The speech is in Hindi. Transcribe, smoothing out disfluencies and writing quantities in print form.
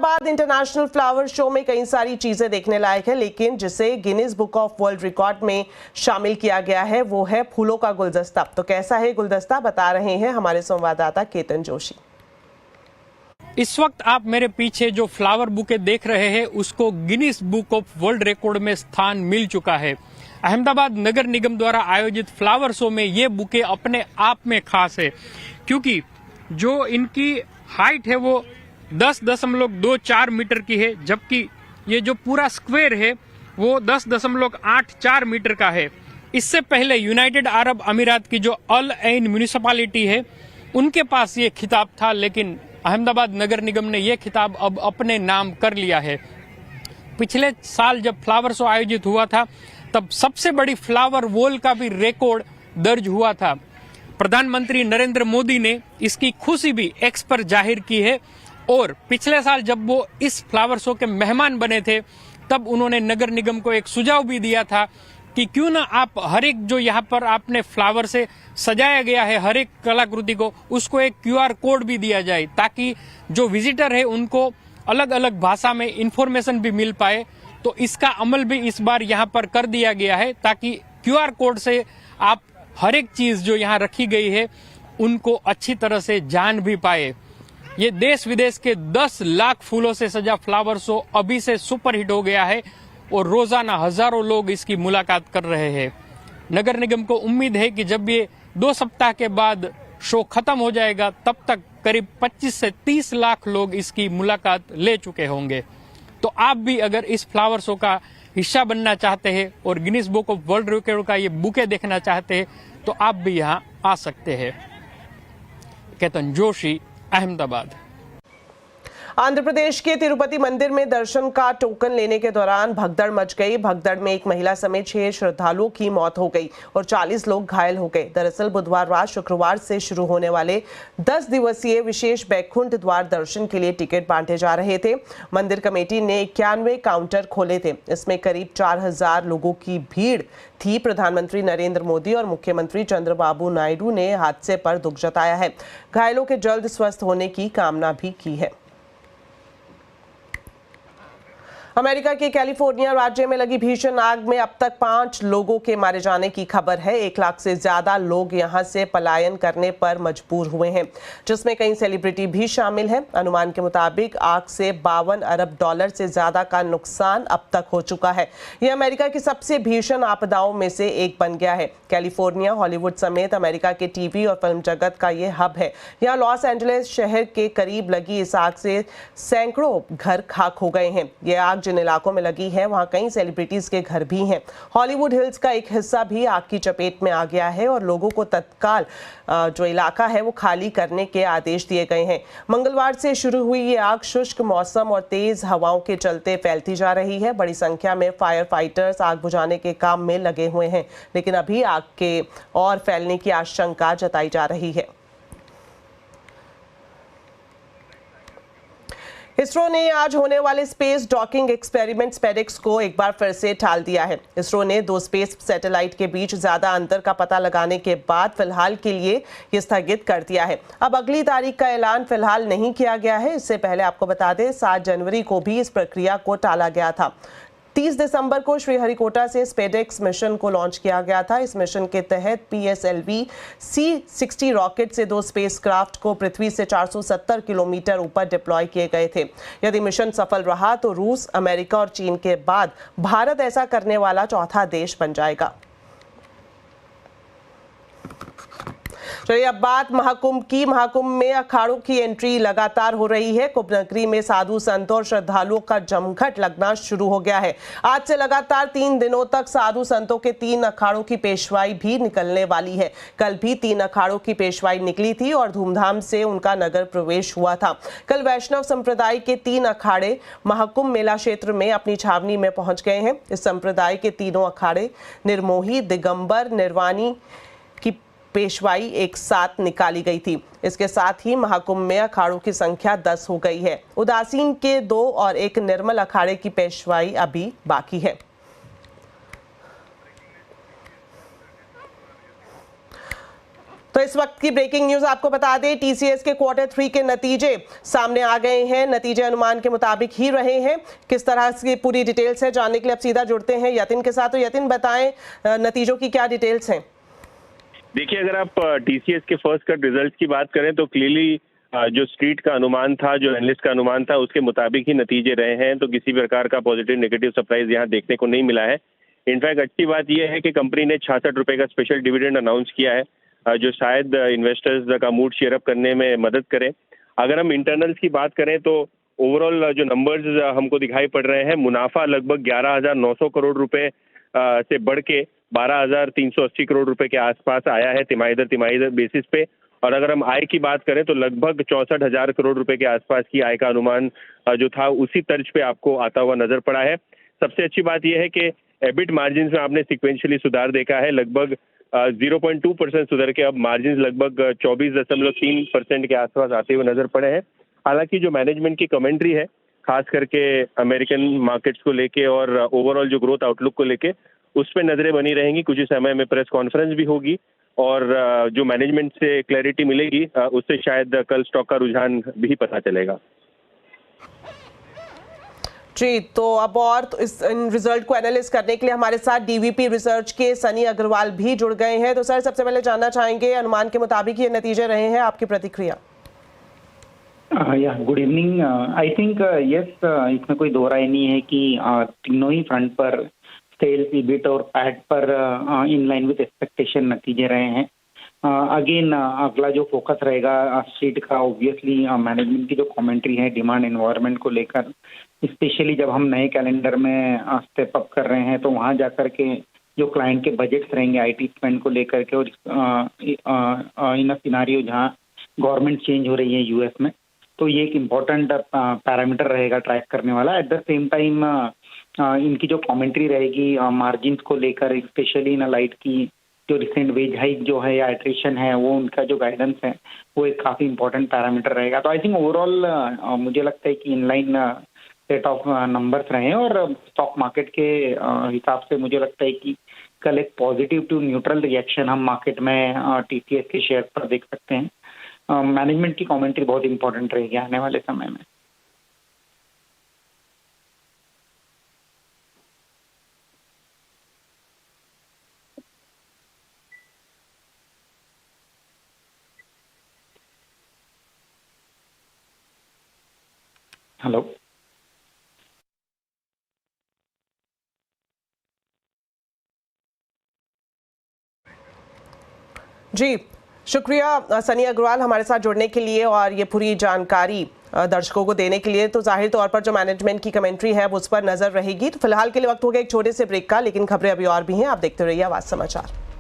अहमदाबाद इंटरनेशनल फ्लावर शो में कई सारी चीजें देखने लायक है, लेकिन जिसे Guinness book of world record में शामिल किया गया है वो है फूलों का गुलदस्ता। तो कैसा है गुलदस्ता, बता रहे हैं हमारे संवाददाता केतन जोशी। इस वक्त आप मेरे पीछे जो फ्लावर बुके देख रहे हैं उसको Guinness book of world record में स्थान मिल चुका है। अहमदाबाद नगर निगम द्वारा आयोजित फ्लावर शो में ये बुके अपने आप में खास है, क्योंकि जो इनकी हाइट है वो 10.24 मीटर की है, जबकि ये जो पूरा स्क्वायर है वो 10.84 मीटर का है। इससे पहले यूनाइटेड अरब अमीरात की जो अल ऐन म्यूनिसिपैलिटी है उनके पास ये खिताब था, लेकिन अहमदाबाद नगर निगम ने यह खिताब अब अपने नाम कर लिया है। पिछले साल जब फ्लावर शो आयोजित हुआ था तब सबसे बड़ी फ्लावर वॉल का भी रिकॉर्ड दर्ज हुआ था। प्रधानमंत्री नरेंद्र मोदी ने इसकी खुशी भी एक्स पर जाहिर की है और पिछले साल जब वो इस फ्लावर शो के मेहमान बने थे तब उन्होंने नगर निगम को एक सुझाव भी दिया था कि क्यों ना आप हर एक जो यहाँ पर आपने फ्लावर से सजाया गया है हर एक कलाकृति को, उसको एक QR कोड भी दिया जाए ताकि जो विजिटर है उनको अलग अलग भाषा में इंफॉर्मेशन भी मिल पाए। तो इसका अमल भी इस बार यहाँ पर कर दिया गया है ताकि QR कोड से आप हर एक चीज जो यहाँ रखी गई है उनको अच्छी तरह से जान भी पाए। ये देश विदेश के 10 लाख फूलों से सजा फ्लावर शो अभी से सुपरहिट हो गया है और रोजाना हजारों लोग इसकी मुलाकात कर रहे हैं। नगर निगम को उम्मीद है कि जब ये 2 सप्ताह के बाद शो खत्म हो जाएगा तब तक करीब 25 से 30 लाख लोग इसकी मुलाकात ले चुके होंगे। तो आप भी अगर इस फ्लावर शो का हिस्सा बनना चाहते हैं और Guinness book of world record का ये बुके देखना चाहते हैं तो आप भी यहाँ आ सकते हैं। केतन जोशी, अहमदाबाद। आंध्र प्रदेश के तिरुपति मंदिर में दर्शन का टोकन लेने के दौरान भगदड़ मच गई। भगदड़ में एक महिला समेत 6 श्रद्धालुओं की मौत हो गई और 40 लोग घायल हो गए। दरअसल बुधवार रात शुक्रवार से शुरू होने वाले 10 दिवसीय विशेष बैकुंठ द्वार दर्शन के लिए टिकट बांटे जा रहे थे। मंदिर कमेटी ने 91 काउंटर खोले थे। इसमें करीब 4000 लोगों की भीड़ थी। प्रधानमंत्री नरेंद्र मोदी और मुख्यमंत्री चंद्रबाबू नायडू ने हादसे पर दुख जताया है। घायलों के जल्द स्वस्थ होने की कामना भी की है। अमेरिका के कैलिफोर्निया राज्य में लगी भीषण आग में अब तक 5 लोगों के मारे जाने की खबर है। 1 लाख से ज्यादा लोग यहां से पलायन करने पर मजबूर हुए हैं, जिसमें कई सेलिब्रिटी भी शामिल हैं। अनुमान के मुताबिक आग से $52 अरब से ज्यादा का नुकसान अब तक हो चुका है। यह अमेरिका की सबसे भीषण आपदाओं में से एक बन गया है। कैलिफोर्निया हॉलीवुड समेत अमेरिका के टीवी और फिल्म जगत का यह हब है। यहाँ लॉस एंजलिस शहर के करीब लगी इस आग से सैकड़ों घर खाक हो गए हैं। यह आग जिन इलाकों में लगी है वहां कई सेलिब्रिटीज के घर भी हैं। हॉलीवुड हिल्स का एक हिस्सा भी आग की चपेट में आ गया है और लोगों को तत्काल जो इलाका है वो खाली करने के आदेश दिए गए हैं। मंगलवार से शुरू हुई ये आग शुष्क मौसम और तेज हवाओं के चलते फैलती जा रही है। बड़ी संख्या में फायर फाइटर्स आग बुझाने के काम में लगे हुए हैं, लेकिन अभी आग के और फैलने की आशंका जताई जा रही है। इसरो ने आज होने वाले स्पेस डॉकिंग एक्सपेरिमेंट स्पेडिक्स को एक बार फिर से टाल दिया है। इसरो ने 2 स्पेस सैटेलाइट के बीच ज्यादा अंतर का पता लगाने के बाद फिलहाल के लिए ये स्थगित कर दिया है। अब अगली तारीख का ऐलान फिलहाल नहीं किया गया है। इससे पहले आपको बता दें 7 जनवरी को भी इस प्रक्रिया को टाला गया था। 30 दिसंबर को श्रीहरिकोटा से स्पेडेक्स मिशन को लॉन्च किया गया था। इस मिशन के तहत PSLV C-60 रॉकेट से 2 स्पेसक्राफ्ट को पृथ्वी से 470 किलोमीटर ऊपर डिप्लॉय किए गए थे। यदि मिशन सफल रहा तो रूस, अमेरिका और चीन के बाद भारत ऐसा करने वाला चौथा देश बन जाएगा। चलिए अब बात महाकुंभ की। महाकुंभ में अखाड़ों की एंट्री लगातार हो रही है। कुंभ नगरी में साधु संतों और श्रद्धालुओं का जमघट लगना शुरू हो गया है। आज से लगातार 3 दिनों तक साधु संतों के 3 अखाड़ों की पेशवाई भी निकलने वाली है। कल भी 3 अखाड़ों की पेशवाई निकली थी और धूमधाम से उनका नगर प्रवेश हुआ था। कल वैष्णव संप्रदाय के 3 अखाड़े महाकुंभ मेला क्षेत्र में अपनी छावनी में पहुंच गए हैं। इस संप्रदाय के तीनों अखाड़े निर्मोही, दिगंबर, निर्वाणी की पेशवाई एक साथ निकाली गई थी। इसके साथ ही महाकुंभ में अखाड़ों की संख्या 10 हो गई है। उदासीन के 2 और एक निर्मल अखाड़े की पेशवाई अभी बाकी है। तो तो इस वक्त की ब्रेकिंग न्यूज आपको बता दें, टीसीएस के क्वार्टर 3 के नतीजे सामने आ गए हैं। नतीजे अनुमान के मुताबिक ही रहे हैं। किस तरह की पूरी डिटेल्स है जानने के लिए अब सीधा जुड़ते हैं यतिन के साथ। तो यतिन, बताएं नतीजों की क्या डिटेल्स हैं। देखिए, अगर आप टीसीएस के फर्स्ट कट रिजल्ट की बात करें तो क्लियरली जो स्ट्रीट का अनुमान था, जो एनालिस्ट का अनुमान था, उसके मुताबिक ही नतीजे रहे हैं। तो किसी प्रकार का पॉजिटिव नेगेटिव सरप्राइज यहाँ देखने को नहीं मिला है। इनफैक्ट अच्छी बात यह है कि कंपनी ने 66 रुपए का स्पेशल डिविडेंड अनाउंस किया है, जो शायद इन्वेस्टर्स का मूड चीयर अप करने में मदद करे। अगर हम इंटरनल्स की बात करें तो ओवरऑल जो नंबर्स हमको दिखाई पड़ रहे हैं, मुनाफा लगभग 11,900 करोड़ रुपए से बढ़ के 12,380 करोड़ रुपए के आसपास आया है तिमाही दर बेसिस पे। और अगर हम आय की बात करें तो लगभग 64,000 करोड़ रुपए के आसपास की आय का अनुमान जो था उसी तर्ज पे आपको आता हुआ नजर पड़ा है। सबसे अच्छी बात यह है कि एबिट मार्जिन में आपने सिक्वेंशियली सुधार देखा है, लगभग 0.2% सुधर के अब मार्जिन लगभग 24.3% के आसपास आते हुए नजर पड़े हैं। हालांकि जो मैनेजमेंट की कमेंट्री है, खास करके अमेरिकन मार्केट्स को लेके और ओवरऑल जो ग्रोथ आउटलुक को लेके, उस पर नजरें बनी रहेंगी। कुछ ही समय में प्रेस कॉन्फ्रेंस भी होगी और जो मैनेजमेंट से क्लैरिटी मिलेगी उससे शायद कल स्टॉक का रुझान भी पता चलेगा। जी, तो अब और तो इन रिजल्ट को एनालिस्ट करने के लिए हमारे साथ डीवीपी रिसर्च के सनी अग्रवाल भी जुड़ गए हैं। तो सर, सबसे पहले जानना चाहेंगे, अनुमान के मुताबिक ये नतीजे रहे हैं, आपकी प्रतिक्रिया। Good evening. I think yes, इसमें कोई दो राय नहीं है कि तीनों ही फ्रंट पर सेल्स, ईबिट और पैट पर इन लाइन विद एक्सपेक्टेशन नतीजे रहे हैं। अगेन अगला जो फोकस रहेगा स्ट्रीट का, ऑब्वियसली मैनेजमेंट की जो कमेंट्री है डिमांड एनवायरनमेंट को लेकर, स्पेशली जब हम नए कैलेंडर में स्टेप अप कर रहे हैं तो वहाँ जाकर के जो क्लाइंट के बजट्स रहेंगे आईटी स्पेंड को लेकर के, और इन सिनारियो जहाँ गवर्नमेंट चेंज हो रही है यूएस में, तो ये एक इम्पोर्टेंट पैरामीटर रहेगा ट्रैक करने वाला। एट द सेम टाइम इनकी जो कमेंट्री रहेगी मार्जिन को लेकर, स्पेशली इन लाइट की जो रिसेंट वेज हाइक जो है या एट्रिशन है, वो उनका जो गाइडेंस है वो एक काफ़ी इंपॉर्टेंट पैरामीटर रहेगा। तो आई थिंक ओवरऑल मुझे लगता है कि इनलाइन सेट ऑफ नंबर्स रहे हैं और स्टॉक मार्केट के हिसाब से मुझे लगता है कि कल एक पॉजिटिव टू न्यूट्रल रिएक्शन हम मार्केट में टीसीएस के शेयर पर देख सकते हैं। मैनेजमेंट की कमेंट्री बहुत इंपॉर्टेंट रहेगी आने वाले समय में। हेलो जी, शुक्रिया सनी अग्रवाल हमारे साथ जुड़ने के लिए और ये पूरी जानकारी दर्शकों को देने के लिए। तो जाहिर तौर पर जो मैनेजमेंट की कमेंट्री है वो उस पर नजर रहेगी। तो फिलहाल के लिए वक्त हो गया एक छोटे से ब्रेक का, लेकिन खबरें अभी और भी हैं। आप देखते रहिए आवाज समाचार।